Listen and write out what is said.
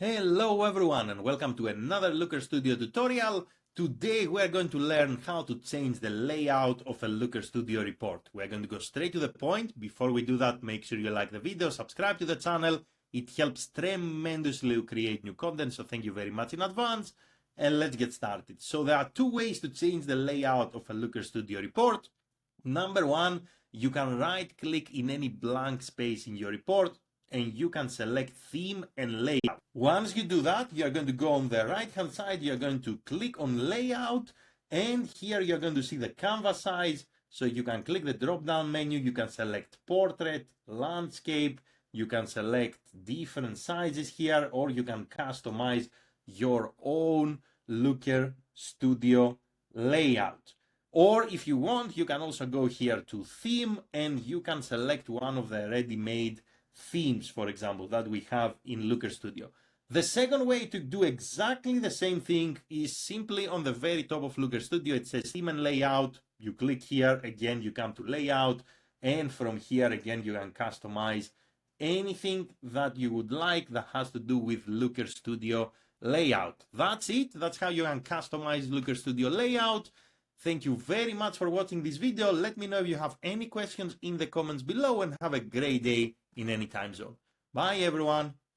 Hello everyone and welcome to another Looker Studio tutorial. Today we are going to learn how to change the layout of a Looker Studio report. We are going to go straight to the point. Before we do that, make sure you like the video, subscribe to the channel. It helps tremendously to create new content, so thank you very much in advance. And let's get started. So there are two ways to change the layout of a Looker Studio report. Number one, you can right click in any blank space in your report and you can select theme and layout. Once you do that, you're going to go on the right hand side, you're going to click on layout, and here you're going to see the canvas size. So you can click the drop down menu, you can select portrait, landscape, you can select different sizes here, or you can customize your own Looker Studio layout. Or if you want, you can also go here to theme and you can select one of the ready-made themes, for example, that we have in Looker Studio. The second way to do exactly the same thing is simply on the very top of Looker Studio. It says theme and layout. You click here, again, you come to layout, and from here, again, you can customize anything that you would like that has to do with Looker Studio layout. That's it. That's how you can customize Looker Studio layout. Thank you very much for watching this video. Let me know if you have any questions in the comments below, and have a great day in any time zone. Bye everyone.